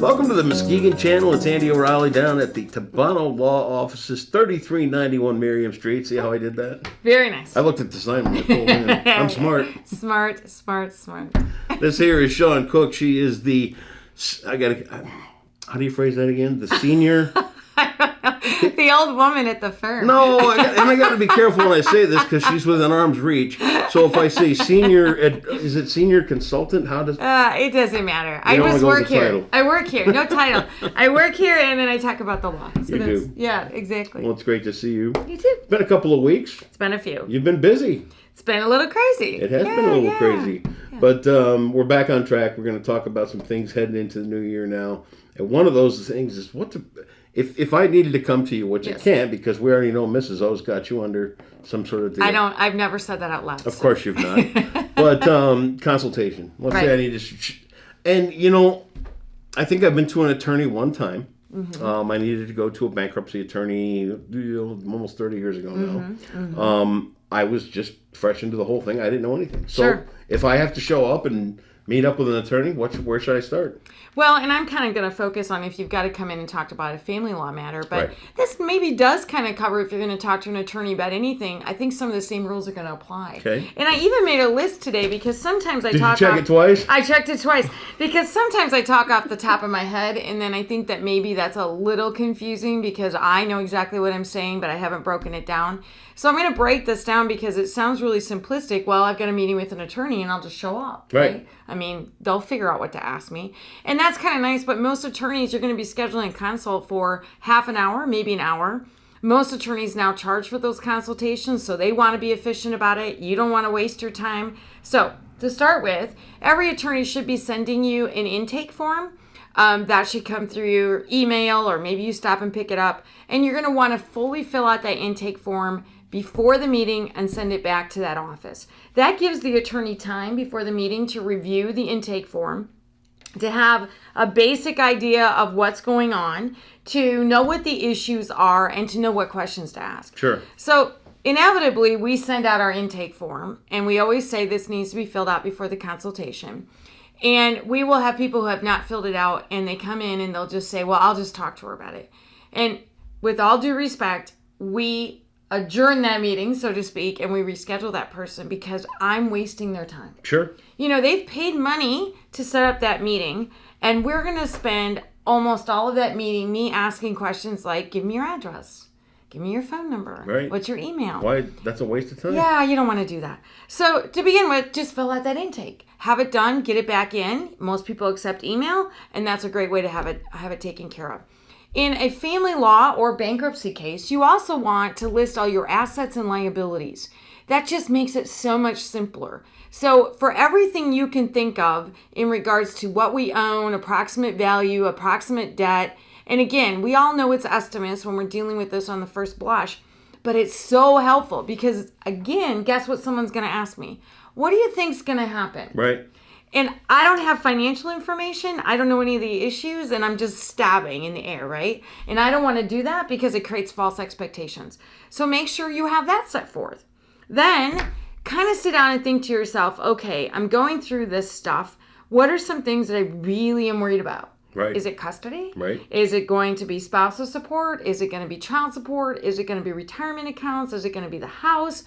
Welcome to the Muskegon Channel. It's Andy O'Reilly down at the Tabono Law offices, 3391 Miriam Street. See how I did that? Very nice. I looked at the sign when I pulled in. I'm smart. Smart. This here is Shon Cook. She is the, how do you phrase that again? The senior... The old woman at the firm. No, I got to be careful when I say this because she's within arm's reach. So if I say senior, is it senior consultant? How does... It doesn't matter. I just work here. Title. I work here. No title. I work here and then I talk about the law. So you do. Yeah, exactly. Well, it's great to see you. You too. It's been a couple of weeks. It's been a few. You've been busy. It's been a little crazy. It has been a little crazy. Yeah. But we're back on track. We're going to talk about some things heading into the new year now. And one of those things is if I needed to come to you, which I can't because we already know Mrs. O's got you under some sort of deal. I've never said that out loud. Of course you've not. But consultation. Let's say I need to... And, I think I've been to an attorney one time. Mm-hmm. I needed to go to a bankruptcy attorney almost 30 years ago now. Mm-hmm. I was just fresh into the whole thing. I didn't know anything. So if I have to show up and meet up with an attorney, where should I start? Well, and I'm kind of going to focus on if you've got to come in and talk about a family law matter, but this maybe does kind of cover if you're going to talk to an attorney about anything. I think some of the same rules are going to apply. Okay. And I even made a list today because sometimes Did you check it twice? I checked it twice because sometimes I talk off the top of my head and then I think that maybe that's a little confusing because I know exactly what I'm saying, but I haven't broken it down. So I'm going to break this down because it sounds really simplistic. Well, I've got a meeting with an attorney and I'll just show up. Right. I mean, they'll figure out what to ask me. And that's kind of nice, but most attorneys, you're going to be scheduling a consult for half an hour, maybe an hour. Most attorneys now charge for those consultations, so they want to be efficient about it. You don't want to waste your time. So to start with, every attorney should be sending you an intake form. That should come through your email or maybe you stop and pick it up. And you're going to want to fully fill out that intake form before the meeting and send it back to that office. That gives the attorney time before the meeting to review the intake form, to have a basic idea of what's going on, to know what the issues are, and to know what questions to ask. Sure. So inevitably, we send out our intake form, and we always say this needs to be filled out before the consultation. And we will have people who have not filled it out, and they come in and they'll just say, well, I'll just talk to her about it. And with all due respect, we adjourn that meeting, so to speak, and we reschedule that person because I'm wasting their time. Sure. They've paid money to set up that meeting, and we're going to spend almost all of that meeting me asking questions like, give me your address, give me your phone number, what's your email? Why? That's a waste of time. Yeah, you don't want to do that. So to begin with, just fill out that intake. Have it done, get it back in. Most people accept email, and that's a great way to have it taken care of. In a family law or bankruptcy case, you also want to list all your assets and liabilities. That just makes it so much simpler. So for everything you can think of in regards to what we own, approximate value, approximate debt, and again, we all know it's estimates when we're dealing with this on the first blush, but it's so helpful because, again, guess what someone's going to ask me? What do you think's going to happen? Right. And I don't have financial information. I don't know any of the issues, and I'm just stabbing in the air, right? And I don't want to do that because it creates false expectations. So make sure you have that set forth. Then kind of sit down and think to yourself, okay, I'm going through this stuff. What are some things that I really am worried about? Right. Is it custody? Right. Is it going to be spousal support? Is it going to be child support? Is it going to be retirement accounts? Is it going to be the house?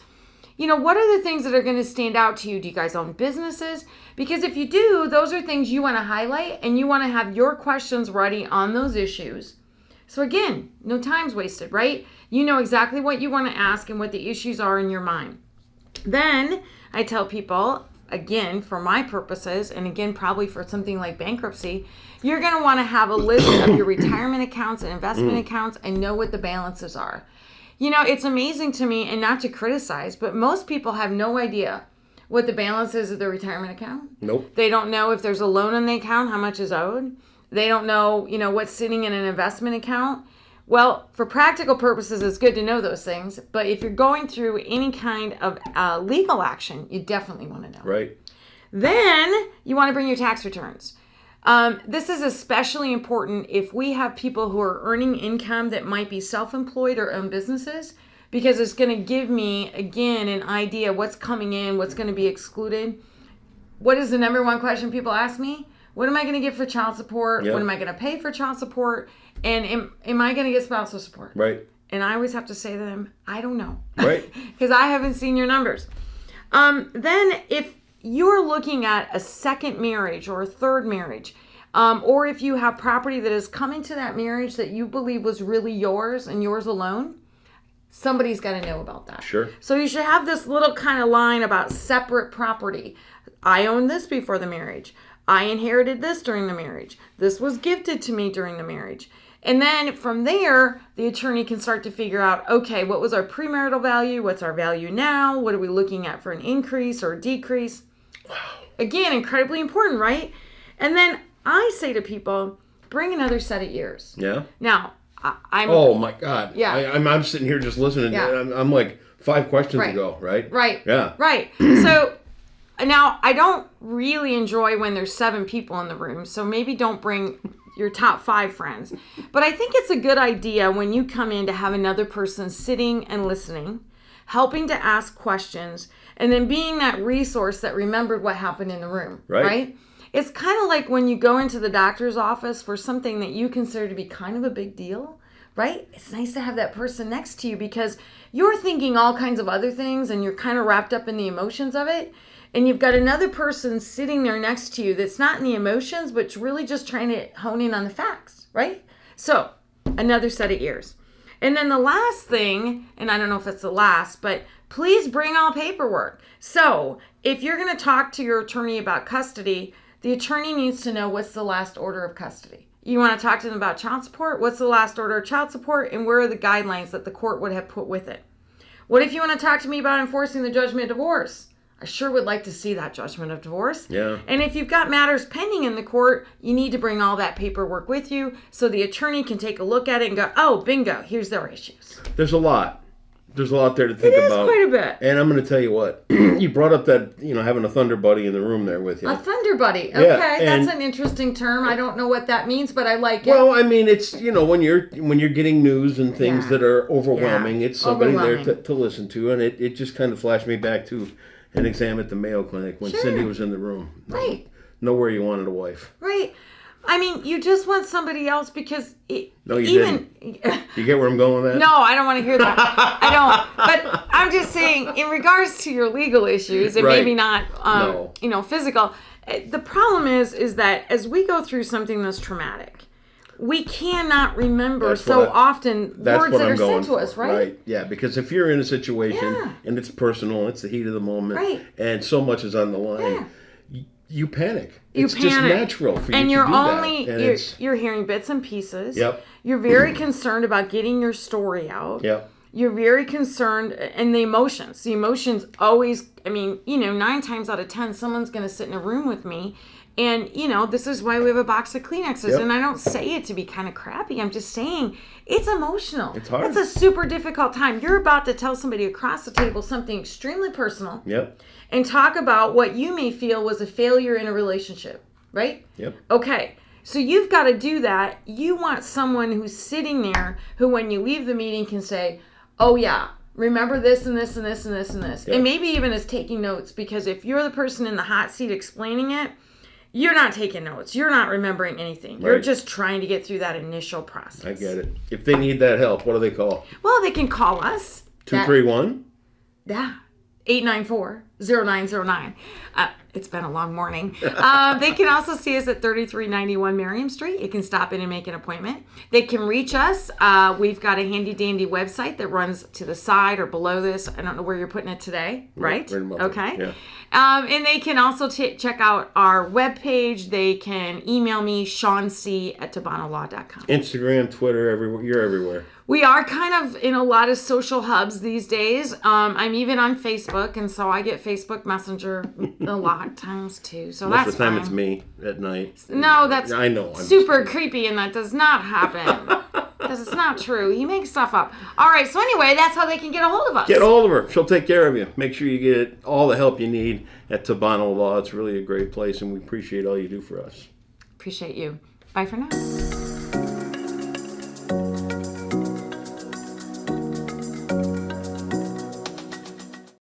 What are the things that are going to stand out to you? Do you guys own businesses? Because if you do, those are things you want to highlight and you want to have your questions ready on those issues. So again, no time's wasted, right? You know exactly what you want to ask and what the issues are in your mind. Then I tell people, again, for my purposes, and again, probably for something like bankruptcy, you're going to want to have a list of your retirement accounts and investment accounts and know what the balances are. It's amazing to me, and not to criticize, but most people have no idea what the balance is of their retirement account. Nope. They don't know if there's a loan on the account, how much is owed. They don't know, what's sitting in an investment account. Well, for practical purposes, it's good to know those things. But if you're going through any kind of legal action, you definitely want to know. Right. Then you want to bring your tax returns. This is especially important if we have people who are earning income that might be self-employed or own businesses, because it's going to give me, again, an idea what's coming in, what's going to be excluded. What is the number one question people ask me? What am I going to get for child support? Yep. What am I going to pay for child support? And am I going to get spousal support? Right. And I always have to say to them, I don't know. Right. Because I haven't seen your numbers. Then if you're looking at a second marriage or a third marriage, or if you have property that has come into that marriage that you believe was really yours and yours alone, somebody's got to know about that. Sure. So you should have this little kind of line about separate property. I owned this before the marriage. I inherited this during the marriage. This was gifted to me during the marriage. And then from there, the attorney can start to figure out, okay, what was our premarital value? What's our value now? What are we looking at for an increase or a decrease? Wow. Again, incredibly important, right? And then I say to people, bring another set of ears. Yeah. Now, I'm... Oh, my God. Yeah. I'm sitting here just listening. Yeah. I'm like 5 questions Right. ago, right? Right. Yeah. Right. So now I don't really enjoy when there's 7 people in the room. So maybe don't bring your top 5 friends. But I think it's a good idea when you come in to have another person sitting and listening, helping to ask questions, and then being that resource that remembered what happened in the room. Right? It's kind of like when you go into the doctor's office for something that you consider to be kind of a big deal. Right? It's nice to have that person next to you because you're thinking all kinds of other things and you're kind of wrapped up in the emotions of it. And you've got another person sitting there next to you that's not in the emotions, but really just trying to hone in on the facts, right? So, another set of ears. And then the last thing, and I don't know if it's the last, but please bring all paperwork. So, if you're going to talk to your attorney about custody, the attorney needs to know what's the last order of custody. You want to talk to them about child support? What's the last order of child support? And where are the guidelines that the court would have put with it? What if you want to talk to me about enforcing the judgment of divorce? I sure would like to see that judgment of divorce. Yeah. And if you've got matters pending in the court, you need to bring all that paperwork with you so the attorney can take a look at it and go, oh, bingo, here's their issues. There's a lot. There's a lot there to think about. It is quite a bit. And I'm going to tell you what. You brought up that, having a thunder buddy in the room there with you. A thunder buddy. Okay, Yeah, that's an interesting term. I don't know what that means, but I like it. Well, I mean, it's, when you're getting news and things that are overwhelming, it's somebody there to listen to. And it just kind of flashed me back to an exam at the Mayo Clinic when Cindy was in the room. Right. Know where you wanted a wife. Right. I mean, you just want somebody else because... No, you didn't. You get where I'm going with that? No, I don't want to hear that. I don't. But I'm just saying, in regards to your legal issues, and maybe not, physical, the problem is that as we go through something that's traumatic, we cannot remember often words that are said to us, right? Right, yeah, because if you're in a situation and it's personal, it's the heat of the moment, and so much is on the line, you panic. It's just natural for you to do that. You're hearing bits and pieces. Yep. You're very concerned about getting your story out. Yep. You're very concerned, and the emotions. The emotions always, 9 times out of 10, someone's going to sit in a room with me. And, this is why we have a box of Kleenexes. Yep. And I don't say it to be kind of crappy. I'm just saying it's emotional. It's hard. It's a super difficult time. You're about to tell somebody across the table something extremely personal. Yep. And talk about what you may feel was a failure in a relationship, right? Yep. Okay. So you've got to do that. You want someone who's sitting there who, when you leave the meeting, can say, oh, yeah, remember this and this and this and this and this. Yep. And maybe even is taking notes, because if you're the person in the hot seat explaining it, you're not taking notes. You're not remembering anything. Right. You're just trying to get through that initial process. I get it. If they need that help, what do they call? Well, they can call us. 231? Yeah. 894-0909. It's been a long morning. They can also see us at 3391 Merriam Street. You can stop in and make an appointment. They can reach us. We've got a handy-dandy website that runs to the side or below this. I don't know where you're putting it today, right? Okay. Yeah. And they can also check out our webpage. They can email me, ShonC@TabonoLaw.com. Instagram, Twitter, everywhere. You're everywhere. We are kind of in a lot of social hubs these days. I'm even on Facebook, and so I get Facebook Messenger a lot of times too. So most that's of the time fine. It's me at night. No, that's I know. I'm super creepy, and that does not happen. Because it's not true. He makes stuff up. All right, so anyway, that's how they can get a hold of us. Get a hold of her. She'll take care of you. Make sure you get all the help you need at Tabono Law. It's really a great place, and we appreciate all you do for us. Appreciate you. Bye for now.